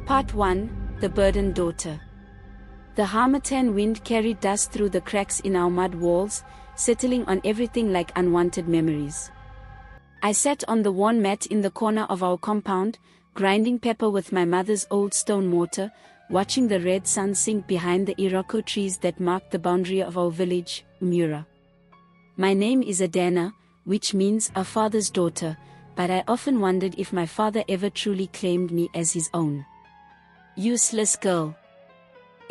Part 1: The Burdened Daughter. The harmattan wind carried dust through the cracks in our mud walls, settling on everything like unwanted memories. I sat on the worn mat in the corner of our compound, grinding pepper with my mother's old stone mortar, watching the red sun sink behind the iroko trees that marked the boundary of our village, Umura. My name is Adanna, which means a father's daughter, but I often wondered if my father ever truly claimed me as his own. Useless girl.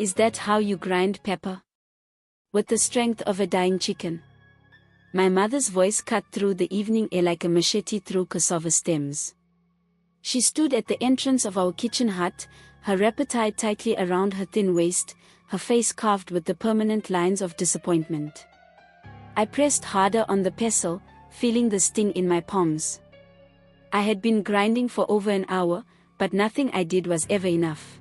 Is that how you grind pepper? With the strength of a dying chicken? My mother's voice cut through the evening air like a machete through cassava stems. She stood at the entrance of our kitchen hut, her wrapper tied tightly around her thin waist, her face carved with the permanent lines of disappointment. I pressed harder on the pestle, feeling the sting in my palms. I had been grinding for over an hour, but nothing I did was ever enough.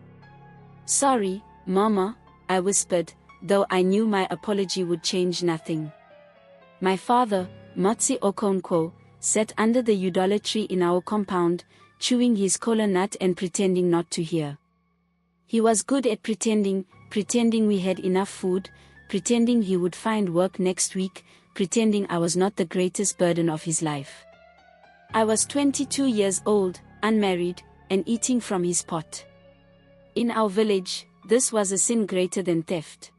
"Sorry, Mama," I whispered, though I knew my apology would change nothing. My father, Motsi Okonkwo, sat under the udala tree in our compound, chewing his kola nut and pretending not to hear. He was good at pretending we had enough food, pretending he would find work next week, pretending I was not the greatest burden of his life. I was 22 years old, unmarried, and eating from his pot. In our village, this was a sin greater than theft.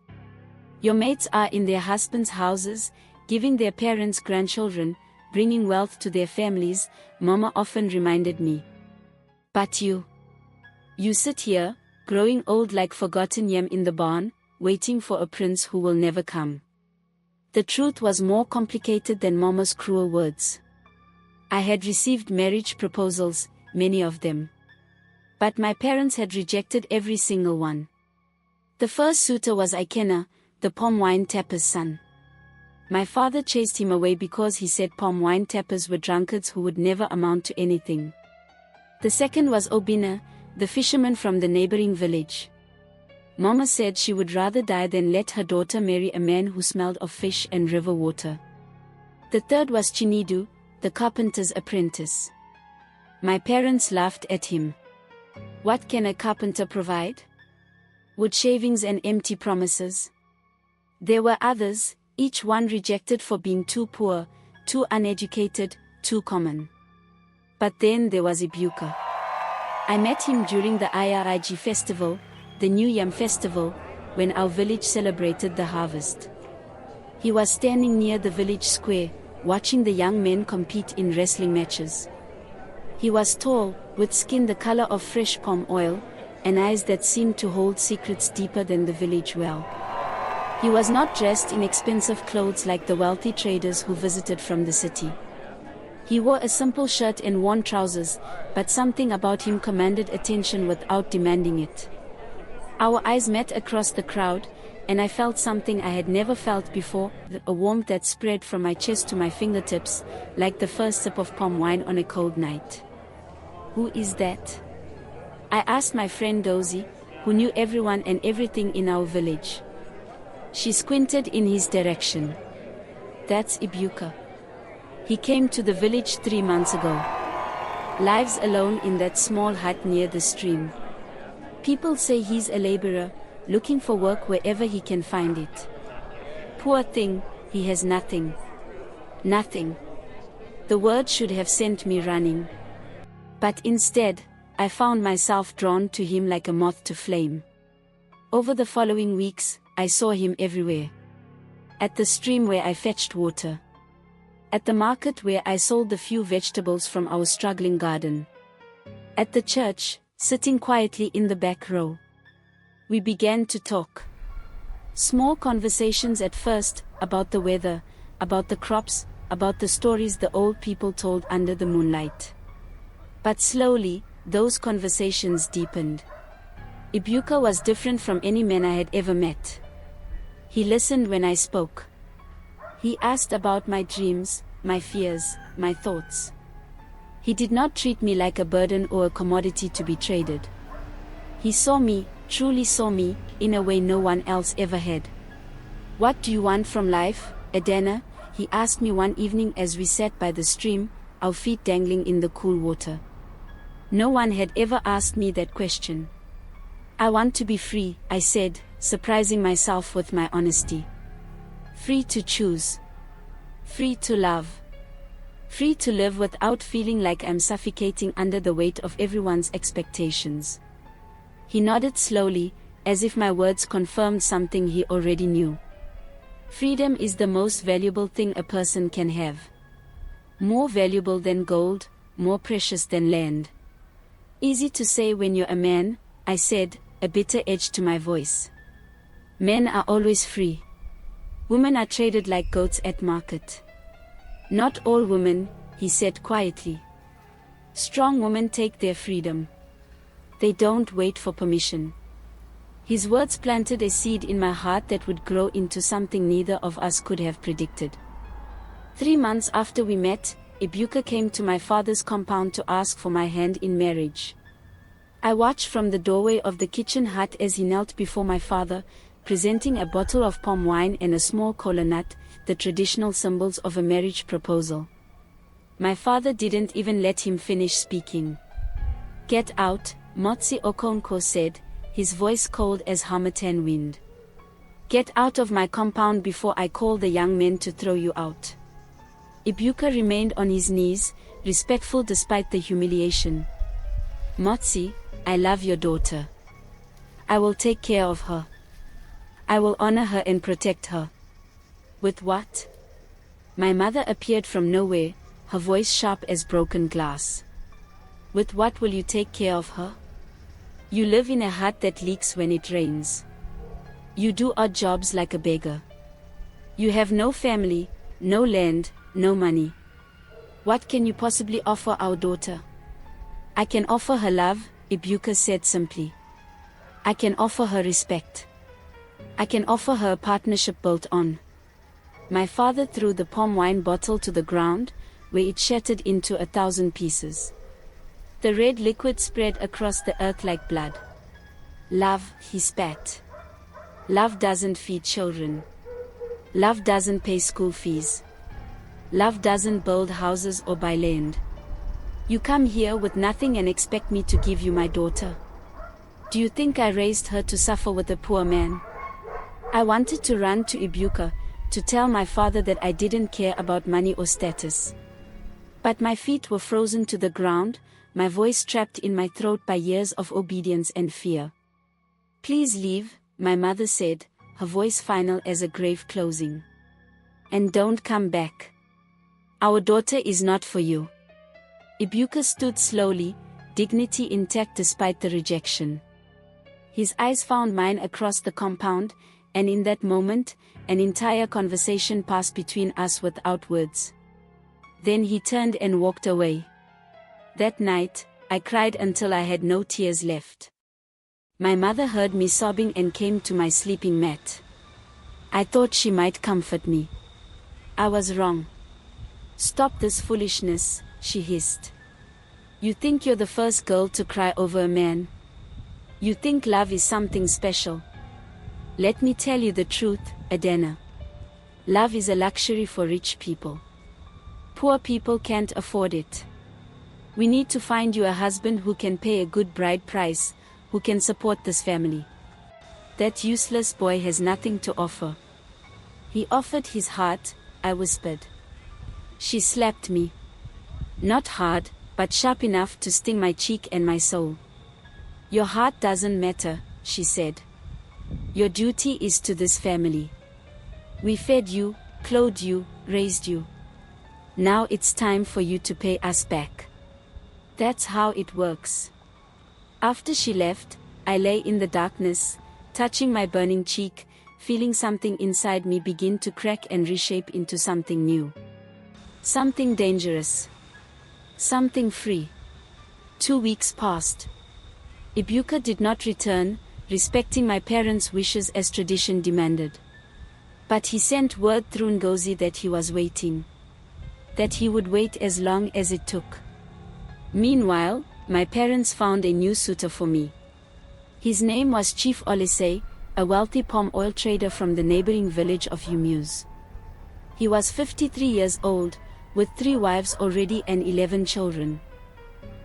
Your mates are in their husbands' houses, giving their parents grandchildren, bringing wealth to their families, Mama often reminded me. But you sit here, growing old like forgotten yam in the barn, waiting for a prince who will never come. The truth was more complicated than Mama's cruel words. I had received marriage proposals, many of them. But my parents had rejected every single one. The first suitor was Ikenna, the palm wine tapper's son. My father chased him away because he said palm wine tappers were drunkards who would never amount to anything. The second was Obina, the fisherman from the neighboring village. Mama said she would rather die than let her daughter marry a man who smelled of fish and river water. The third was Chinidu, the carpenter's apprentice. My parents laughed at him. What can a carpenter provide? Wood shavings and empty promises. There were others, each one rejected for being too poor, too uneducated, too common. But then there was Ibuka. I met him during the IRIG festival, the New Yam festival, when our village celebrated the harvest. He was standing near the village square, watching the young men compete in wrestling matches. He was tall, with skin the color of fresh palm oil, and eyes that seemed to hold secrets deeper than the village well. He was not dressed in expensive clothes like the wealthy traders who visited from the city. He wore a simple shirt and worn trousers, but something about him commanded attention without demanding it. Our eyes met across the crowd, and I felt something I had never felt before, a warmth that spread from my chest to my fingertips, like the first sip of palm wine on a cold night. "Who is that?" I asked my friend Dozy, who knew everyone and everything in our village. She squinted in his direction. "That's Ibuka. He came to the village 3 months ago. Lives alone in that small hut near the stream. People say he's a laborer, looking for work wherever he can find it. Poor thing, he has nothing. Nothing." The word should have sent me running. But instead, I found myself drawn to him like a moth to flame. Over the following weeks, I saw him everywhere. At the stream where I fetched water. At the market where I sold the few vegetables from our struggling garden. At the church, sitting quietly in the back row. We began to talk. Small conversations at first, about the weather, about the crops, about the stories the old people told under the moonlight. But slowly, those conversations deepened. Ibuka was different from any man I had ever met. He listened when I spoke. He asked about my dreams, my fears, my thoughts. He did not treat me like a burden or a commodity to be traded. He saw me, truly saw me, in a way no one else ever had. "What do you want from life, Adanna?" he asked me one evening as we sat by the stream, our feet dangling in the cool water. No one had ever asked me that question. I want to be free, I said, surprising myself with my honesty. Free to choose. Free to love. Free to live without feeling like I'm suffocating under the weight of everyone's expectations. He nodded slowly, as if my words confirmed something he already knew. Freedom is the most valuable thing a person can have. More valuable than gold, more precious than land. Easy to say when you're a man, I said, a bitter edge to my voice. Men are always free. Women are traded like goats at market. Not all women, he said quietly. Strong women take their freedom. They don't wait for permission. His words planted a seed in my heart that would grow into something neither of us could have predicted. 3 months after we met, Ibuka came to my father's compound to ask for my hand in marriage. I watched from the doorway of the kitchen hut as he knelt before my father, presenting a bottle of palm wine and a small kola nut, the traditional symbols of a marriage proposal. My father didn't even let him finish speaking. Get out, Motsi Okonko said, his voice cold as harmattan wind. Get out of my compound before I call the young men to throw you out. Ibuka remained on his knees, respectful despite the humiliation. Motsi, I love your daughter. I will take care of her. I will honor her and protect her. With what? My mother appeared from nowhere, her voice sharp as broken glass. With what will you take care of her? You live in a hut that leaks when it rains. You do odd jobs like a beggar. You have no family, no land, no money. What can you possibly offer our daughter? I can offer her love, Ibuka said simply. I can offer her respect. I can offer her a partnership built on. My father threw the palm wine bottle to the ground, where it shattered into 1,000 pieces. The red liquid spread across the earth like blood. Love, he spat. Love doesn't feed children. Love doesn't pay school fees. Love doesn't build houses or buy land. You come here with nothing and expect me to give you my daughter? Do you think I raised her to suffer with a poor man? I wanted to run to Ibuka, to tell my father that I didn't care about money or status. But my feet were frozen to the ground, my voice trapped in my throat by years of obedience and fear. Please leave, my mother said, her voice final as a grave closing. And don't come back. Our daughter is not for you. Ibuka stood slowly, dignity intact despite the rejection. His eyes found mine across the compound, and in that moment, an entire conversation passed between us without words. Then he turned and walked away. That night, I cried until I had no tears left. My mother heard me sobbing and came to my sleeping mat. I thought she might comfort me. I was wrong. Stop this foolishness, she hissed. You think you're the first girl to cry over a man? You think love is something special? Let me tell you the truth, Adanna. Love is a luxury for rich people. Poor people can't afford it. We need to find you a husband who can pay a good bride price, who can support this family. That useless boy has nothing to offer. He offered his heart, I whispered. She slapped me. Not hard, but sharp enough to sting my cheek and my soul. Your heart doesn't matter, she said. Your duty is to this family. We fed you, clothed you, raised you. Now it's time for you to pay us back. That's how it works. After she left, I lay in the darkness, touching my burning cheek, feeling something inside me begin to crack and reshape into something new. Something dangerous. Something free. 2 weeks passed. Ibuka did not return, respecting my parents' wishes as tradition demanded. But he sent word through Ngozi that he was waiting. That he would wait as long as it took. Meanwhile, my parents found a new suitor for me. His name was Chief Olise, a wealthy palm oil trader from the neighboring village of Umuse. He was 53 years old, with 3 wives already and 11 children.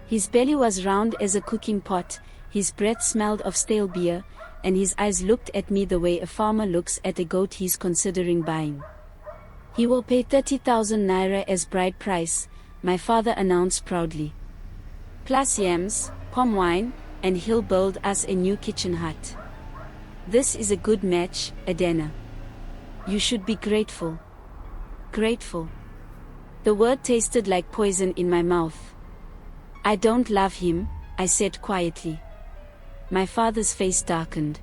His belly was round as a cooking pot, His breath smelled of stale beer, and his eyes looked at me the way a farmer looks at a goat he's considering buying. He will pay 30,000 naira as bride price, my father announced proudly. Plus yams, palm wine, and he'll build us a new kitchen hut. This is a good match, Adanna. You should be grateful. Grateful. The word tasted like poison in my mouth. I don't love him, I said quietly. My father's face darkened.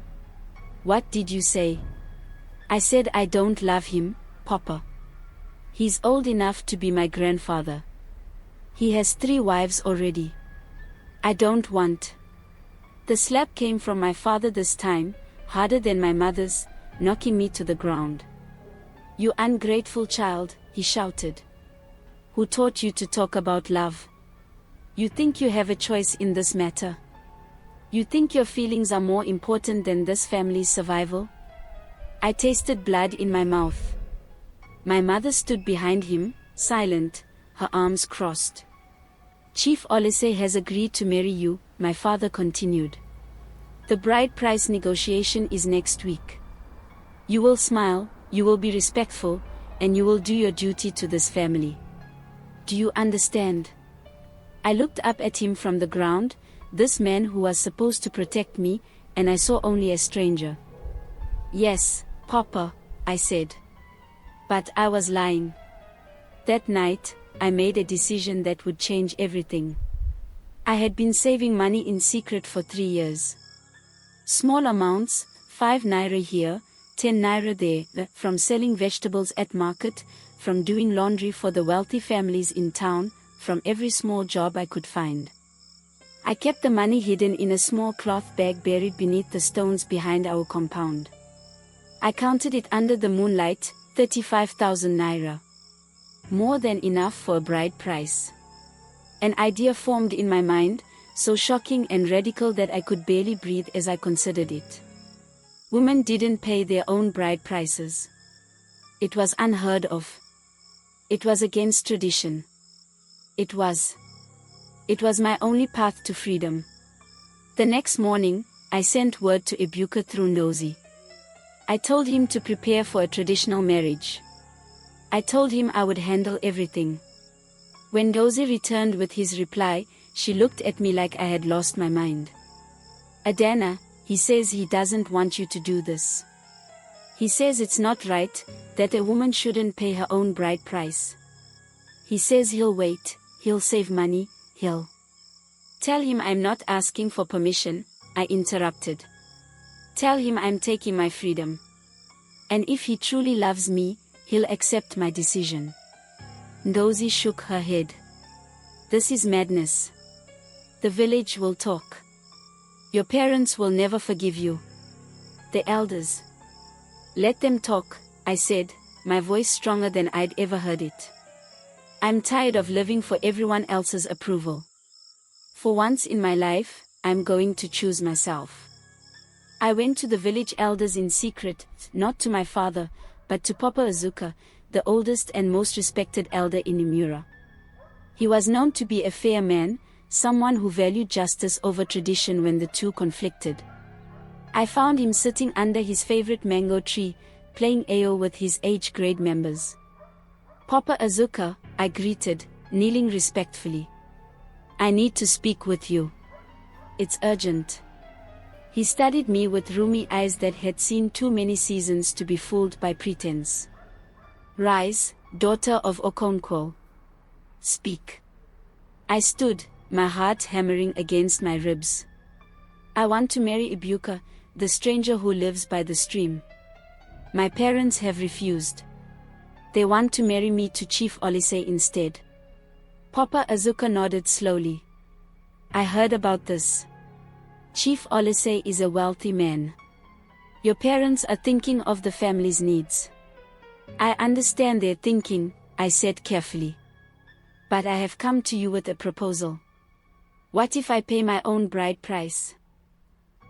What did you say? I said I don't love him, Papa. He's old enough to be my grandfather. He has 3 wives already. I don't want. The slap came from my father this time, harder than my mother's, knocking me to the ground. You ungrateful child, he shouted. Who taught you to talk about love? You think you have a choice in this matter? You think your feelings are more important than this family's survival? I tasted blood in my mouth. My mother stood behind him, silent, her arms crossed. Chief Olise has agreed to marry you, my father continued. The bride price negotiation is next week. You will smile, you will be respectful, and you will do your duty to this family. Do you understand? I looked up at him from the ground, this man who was supposed to protect me, and I saw only a stranger. Yes, Papa, I said. But I was lying. That night, I made a decision that would change everything. I had been saving money in secret for 3 years. Small amounts, 5 naira here, 10 naira there, from selling vegetables at market, from doing laundry for the wealthy families in town, from every small job I could find. I kept the money hidden in a small cloth bag buried beneath the stones behind our compound. I counted it under the moonlight, 35,000 naira. More than enough for a bride price. An idea formed in my mind, so shocking and radical that I could barely breathe as I considered it. Women didn't pay their own bride prices. It was unheard of. It was against tradition. It was my only path to freedom. The next morning, I sent word to Ibuka through Ndozi. I told him to prepare for a traditional marriage. I told him I would handle everything. When Ndozi returned with his reply, she looked at me like I had lost my mind. Adanna, he says he doesn't want you to do this. He says it's not right, that a woman shouldn't pay her own bride price. He says he'll wait, he'll save money, he'll. Tell him I'm not asking for permission, I interrupted. Tell him I'm taking my freedom. And if he truly loves me, he'll accept my decision. Ndozi shook her head. This is madness. The village will talk. Your parents will never forgive you. The elders. Let them talk, I said, my voice stronger than I'd ever heard it. I'm tired of living for everyone else's approval. For once in my life, I'm going to choose myself. I went to the village elders in secret, not to my father, but to Papa Azuka, the oldest and most respected elder in Imura. He was known to be a fair man, someone who valued justice over tradition when the two conflicted. I found him sitting under his favorite mango tree, playing Ayo with his age-grade members. Papa Azuka, I greeted, kneeling respectfully. I need to speak with you. It's urgent. He studied me with rheumy eyes that had seen too many seasons to be fooled by pretense. Rise, daughter of Okonkwo. Speak. I stood, my heart hammering against my ribs. I want to marry Ibuka, the stranger who lives by the stream. My parents have refused. They want to marry me to Chief Olise instead. Papa Azuka nodded slowly. I heard about this. Chief Olise is a wealthy man. Your parents are thinking of the family's needs. I understand their thinking, I said carefully. But I have come to you with a proposal. What if I pay my own bride price?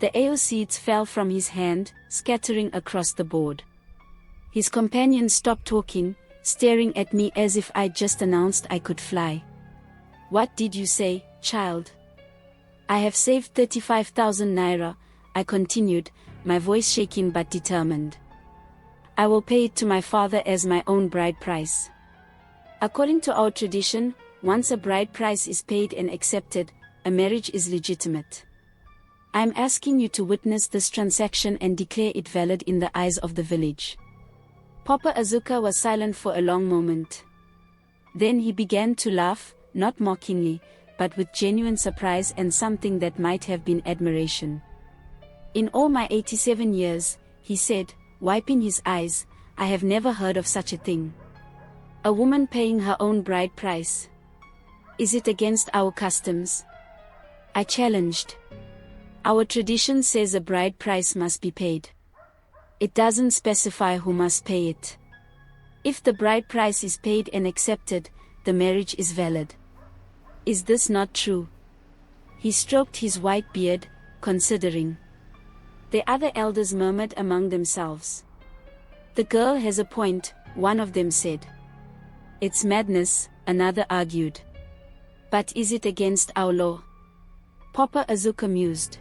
The Ayo seeds fell from his hand, scattering across the board. His companion stopped talking, staring at me as if I'd just announced I could fly. What did you say, child? I have saved 35,000 naira, I continued, my voice shaking but determined. I will pay it to my father as my own bride price. According to our tradition, once a bride price is paid and accepted, a marriage is legitimate. I am asking you to witness this transaction and declare it valid in the eyes of the village. Papa Azuka was silent for a long moment. Then he began to laugh, not mockingly, but with genuine surprise and something that might have been admiration. In all my 87 years, he said, wiping his eyes, I have never heard of such a thing. A woman paying her own bride price. Is it against our customs? I challenged. Our tradition says a bride price must be paid. It doesn't specify who must pay it. If the bride price is paid and accepted, the marriage is valid. Is this not true? He stroked his white beard, considering. The other elders murmured among themselves. The girl has a point, one of them said. It's madness, another argued. But is it against our law? Papa Azuka mused.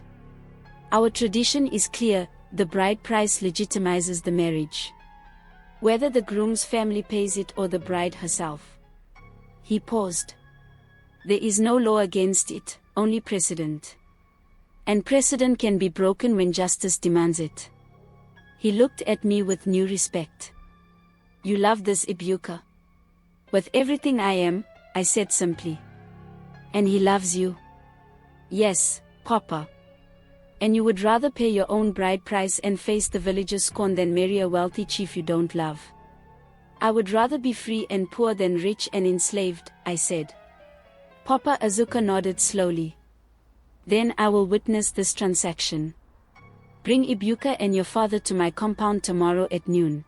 Our tradition is clear, the bride price legitimizes the marriage. Whether the groom's family pays it or the bride herself. He paused. There is no law against it, only precedent. And precedent can be broken when justice demands it. He looked at me with new respect. You love this Ibuka. With everything I am, I said simply. And he loves you? Yes, Papa. And you would rather pay your own bride price and face the villagers' scorn than marry a wealthy chief you don't love. I would rather be free and poor than rich and enslaved, I said. Papa Azuka nodded slowly. Then I will witness this transaction. Bring Ibuka and your father to my compound tomorrow at noon.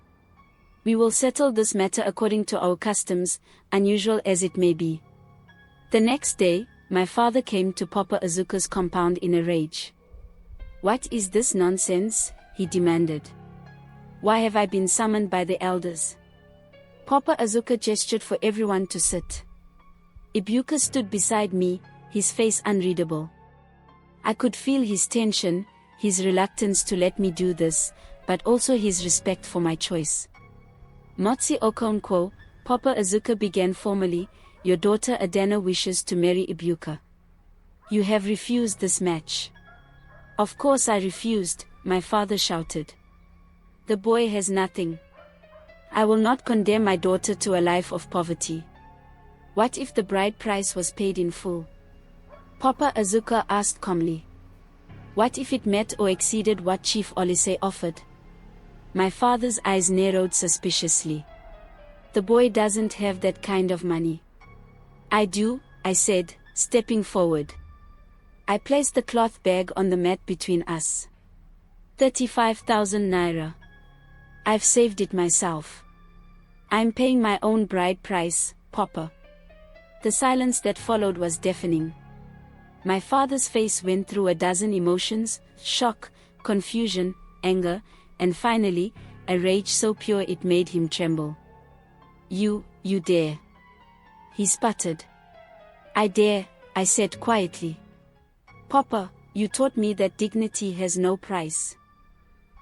We will settle this matter according to our customs, unusual as it may be. The next day, my father came to Papa Azuka's compound in a rage. What is this nonsense? He demanded. Why have I been summoned by the elders? Papa Azuka gestured for everyone to sit. Ibuka stood beside me, his face unreadable. I could feel his tension, his reluctance to let me do this, but also his respect for my choice. Motsi Okonkwo, Papa Azuka began formally, your daughter Adanna wishes to marry Ibuka. You have refused this match. Of course I refused, my father shouted. The boy has nothing. I will not condemn my daughter to a life of poverty. What if the bride price was paid in full? Papa Azuka asked calmly. What if it met or exceeded what Chief Olise offered? My father's eyes narrowed suspiciously. The boy doesn't have that kind of money. I do, I said, stepping forward. I placed the cloth bag on the mat between us. 35,000 naira. I've saved it myself. I'm paying my own bride price, Papa. The silence that followed was deafening. My father's face went through a dozen emotions, shock, confusion, anger, and finally, a rage so pure it made him tremble. You dare. He sputtered. I dare, I said quietly. Papa, you taught me that dignity has no price.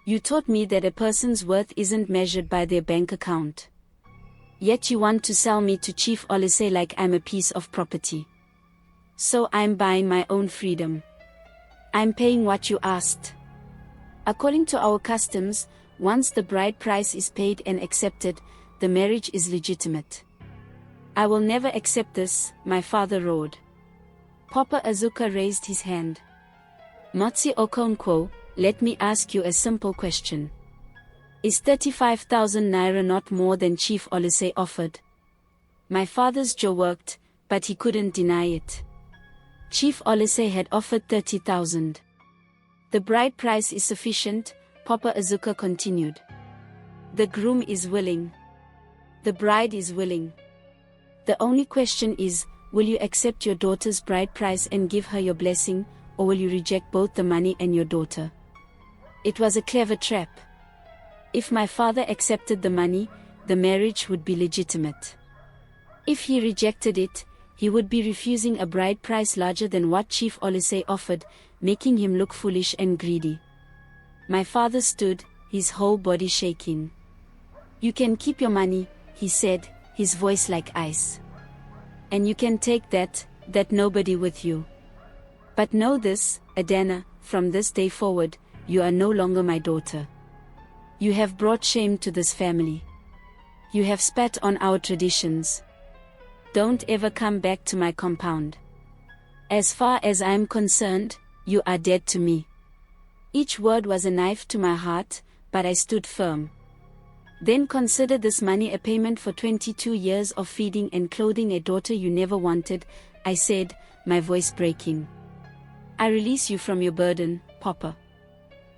You taught me that a person's worth isn't measured by their bank account. Yet you want to sell me to Chief Olise like I'm a piece of property. So I'm buying my own freedom. I'm paying what you asked. According to our customs, once the bride price is paid and accepted, the marriage is legitimate. I will never accept this, my father roared. Papa Azuka raised his hand. Motsi Okonkwo, let me ask you a simple question. Is 35,000 naira not more than Chief Olise offered? My father's jaw worked, but he couldn't deny it. Chief Olise had offered 30,000. The bride price is sufficient, Papa Azuka continued. The groom is willing. The bride is willing. The only question is, will you accept your daughter's bride price and give her your blessing, or will you reject both the money and your daughter? It was a clever trap. If my father accepted the money, the marriage would be legitimate. If he rejected it, he would be refusing a bride price larger than what Chief Oliseh offered, making him look foolish and greedy. My father stood, his whole body shaking. "You can keep your money," he said, his voice like ice. "And you can take that nobody with you. But know this, Adanna, from this day forward, you are no longer my daughter. You have brought shame to this family. You have spat on our traditions. Don't ever come back to my compound. As far as I am concerned, you are dead to me." Each word was a knife to my heart, but I stood firm. "Then consider this money a payment for 22 years of feeding and clothing a daughter you never wanted," I said, my voice breaking. "I release you from your burden, Papa.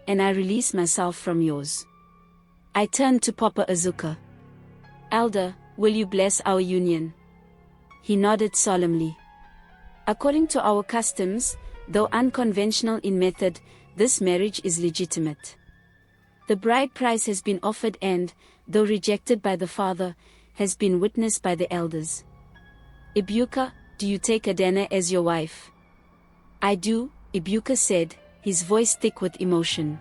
And I release myself from yours." I turned to Papa Azuka. "Elder, will you bless our union?" He nodded solemnly. "According to our customs, though unconventional in method, this marriage is legitimate. The bride price has been offered and, though rejected by the father, has been witnessed by the elders. Ibuka, do you take Adanna as your wife?" "I do," Ibuka said, his voice thick with emotion.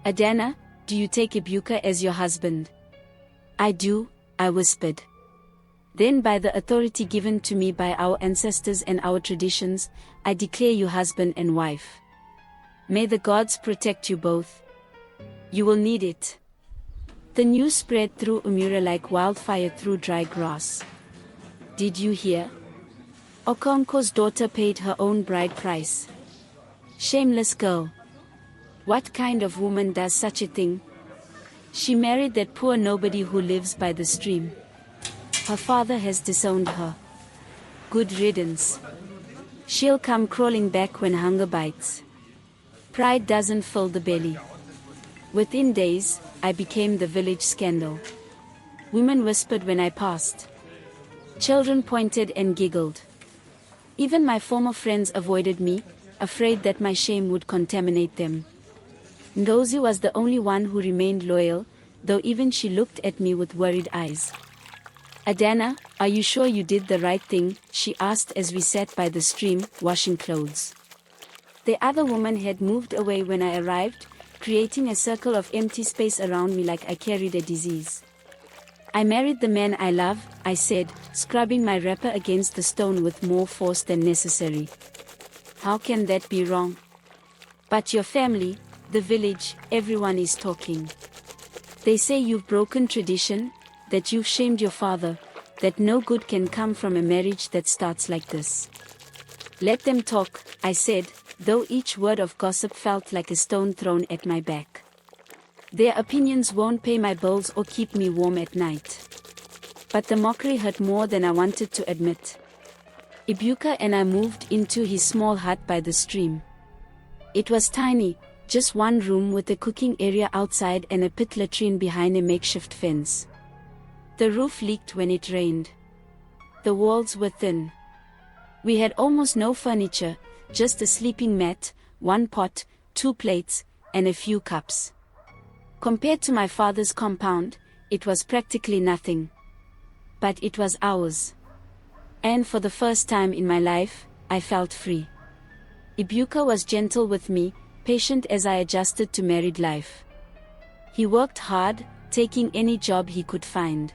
"Adanna, do you take Ibuka as your husband?" "I do," I whispered. "Then by the authority given to me by our ancestors and our traditions, I declare you husband and wife. May the gods protect you both. You will need it." The news spread through Umura like wildfire through dry grass. "Did you hear? Okonko's daughter paid her own bride price. Shameless girl. What kind of woman does such a thing? She married that poor nobody who lives by the stream. Her father has disowned her. Good riddance. She'll come crawling back when hunger bites. Pride doesn't fill the belly." Within days, I became the village scandal. Women whispered when I passed. Children pointed and giggled. Even my former friends avoided me, afraid that my shame would contaminate them. Ngozi was the only one who remained loyal, though even she looked at me with worried eyes. "Adanna, are you sure you did the right thing?" she asked as we sat by the stream, washing clothes. The other woman had moved away when I arrived, creating a circle of empty space around me like I carried a disease. "I married the man I love," I said, scrubbing my wrapper against the stone with more force than necessary. "How can that be wrong?" "But your family, the village, everyone is talking. They say you've broken tradition, that you've shamed your father, that no good can come from a marriage that starts like this." "Let them talk," I said, though each word of gossip felt like a stone thrown at my back. "Their opinions won't pay my bills or keep me warm at night." But the mockery hurt more than I wanted to admit. Ibuka and I moved into his small hut by the stream. It was tiny, just one room with a cooking area outside and a pit latrine behind a makeshift fence. The roof leaked when it rained. The walls were thin. We had almost no furniture, just a sleeping mat, one pot, 2 plates, and a few cups. Compared to my father's compound, it was practically nothing. But it was ours. And for the first time in my life, I felt free. Ibuka was gentle with me, patient as I adjusted to married life. He worked hard, taking any job he could find.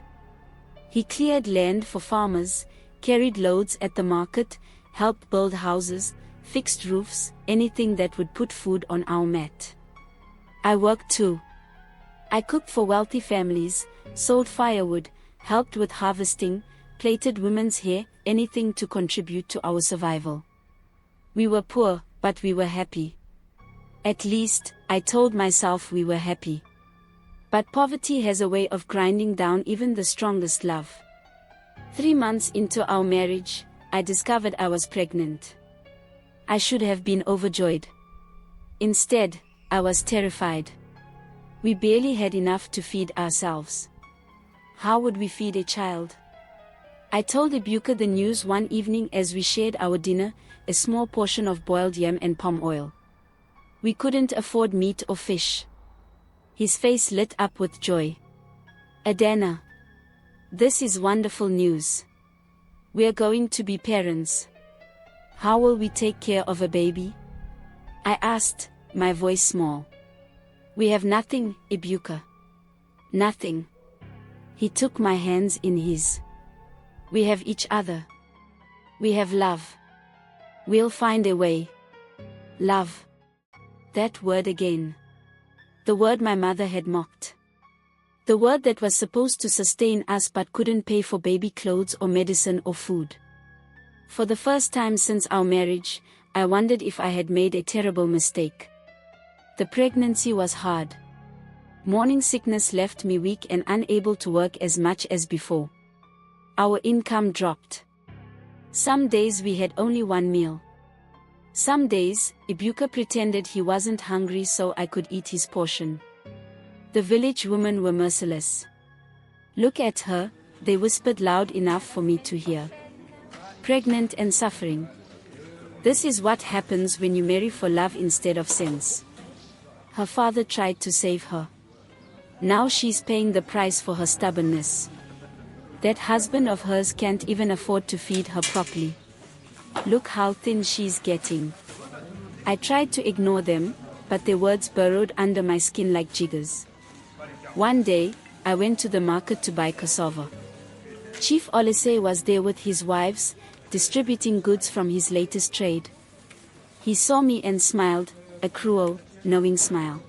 He cleared land for farmers, carried loads at the market, helped build houses, fixed roofs, anything that would put food on our mat. I worked too. I cooked for wealthy families, sold firewood, helped with harvesting, plaited women's hair, anything to contribute to our survival. We were poor, but we were happy. At least, I told myself we were happy. But poverty has a way of grinding down even the strongest love. 3 months into our marriage, I discovered I was pregnant. I should have been overjoyed. Instead, I was terrified. We barely had enough to feed ourselves. How would we feed a child? I told Ibuka the news one evening as we shared our dinner, a small portion of boiled yam and palm oil. We couldn't afford meat or fish. His face lit up with joy. "Adanna, this is wonderful news. We're going to be parents. How will we take care of a baby? I asked, my voice small. We have nothing, Ibuka. Nothing. He took my hands in his. We have each other. We have love. We'll find a way. Love. That word again. The word my mother had mocked. The word that was supposed to sustain us but couldn't pay for baby clothes or medicine or food. For the first time since our marriage, I wondered if I had made a terrible mistake. The pregnancy was hard. Morning sickness left me weak and unable to work as much as before. Our income dropped. Some days we had only one meal. Some days, Ibuka pretended he wasn't hungry so I could eat his portion. The village women were merciless. Look at her, they whispered loud enough for me to hear. Pregnant and suffering. This is what happens when you marry for love instead of sense. Her father tried to save her. Now she's paying the price for her stubbornness. That husband of hers can't even afford to feed her properly. Look how thin she's getting. I tried to ignore them, but their words burrowed under my skin like jiggers. One day, I went to the market to buy cassava. Chief Olise was there with his wives, distributing goods from his latest trade. He saw me and smiled, a cruel, knowing smile.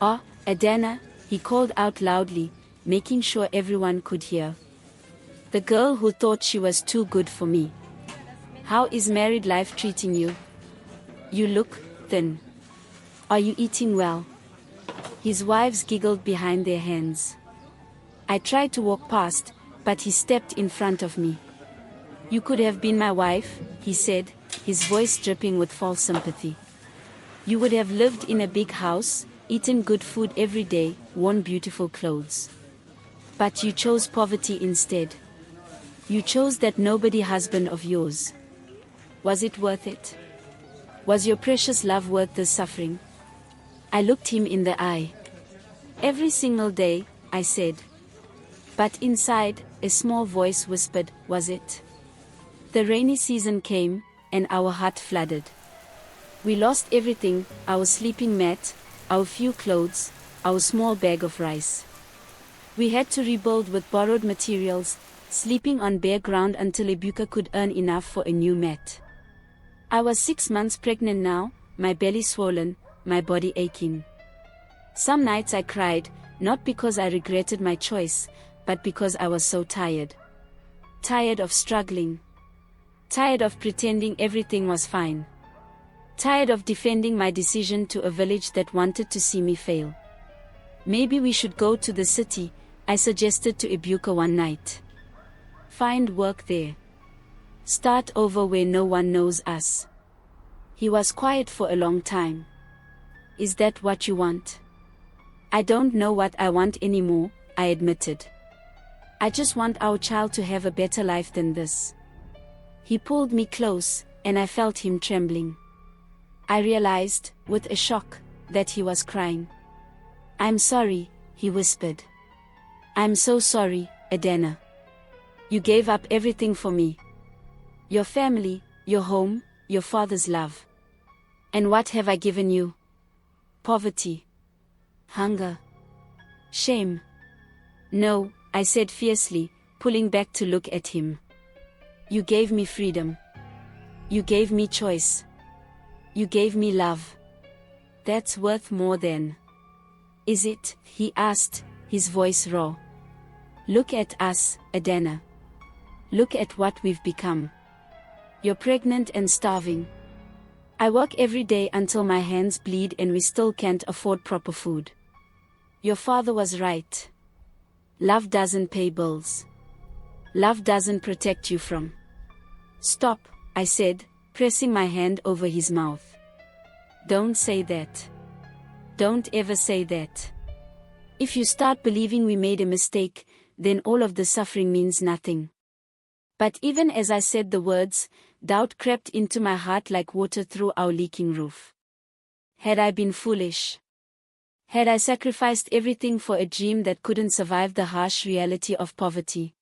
"Ah, Adanna," he called out loudly, making sure everyone could hear. "The girl who thought she was too good for me. How is married life treating you? You look thin. Are you eating well?" His wives giggled behind their hands. I tried to walk past, but he stepped in front of me. "You could have been my wife," he said, his voice dripping with false sympathy. "You would have lived in a big house, eaten good food every day, worn beautiful clothes. But you chose poverty instead. You chose that nobody husband of yours. Was it worth it? Was your precious love worth the suffering?" I looked him in the eye. "Every single day," I said. But inside, a small voice whispered, "Was it?" The rainy season came, and our heart flooded. We lost everything, our sleeping mat, our few clothes, our small bag of rice. We had to rebuild with borrowed materials, sleeping on bare ground until Ibuka could earn enough for a new mat. I was 6 months pregnant now, my belly swollen, my body aching. Some nights I cried, not because I regretted my choice, but because I was so tired. Tired of struggling. Tired of pretending everything was fine. Tired of defending my decision to a village that wanted to see me fail. "Maybe we should go to the city," I suggested to Ibuka one night. "Find work there. Start over where no one knows us." He was quiet for a long time. "Is that what you want?" "I don't know what I want anymore," I admitted. "I just want our child to have a better life than this." He pulled me close, and I felt him trembling. I realized, with a shock, that he was crying. "I'm sorry," he whispered. "I'm so sorry, Adanna. You gave up everything for me. Your family, your home, your father's love. And what have I given you? Poverty. Hunger. Shame." "No," I said fiercely, pulling back to look at him. "You gave me freedom. You gave me choice. You gave me love. That's worth more than." "Is it?" he asked, his voice raw. "Look at us, Adanna. Look at what we've become. You're pregnant and starving. I work every day until my hands bleed and we still can't afford proper food. Your father was right. Love doesn't pay bills. Love doesn't protect you from." "Stop," I said, pressing my hand over his mouth. "Don't say that. Don't ever say that. If you start believing we made a mistake, then all of the suffering means nothing." But even as I said the words, doubt crept into my heart like water through our leaking roof. Had I been foolish? Had I sacrificed everything for a dream that couldn't survive the harsh reality of poverty?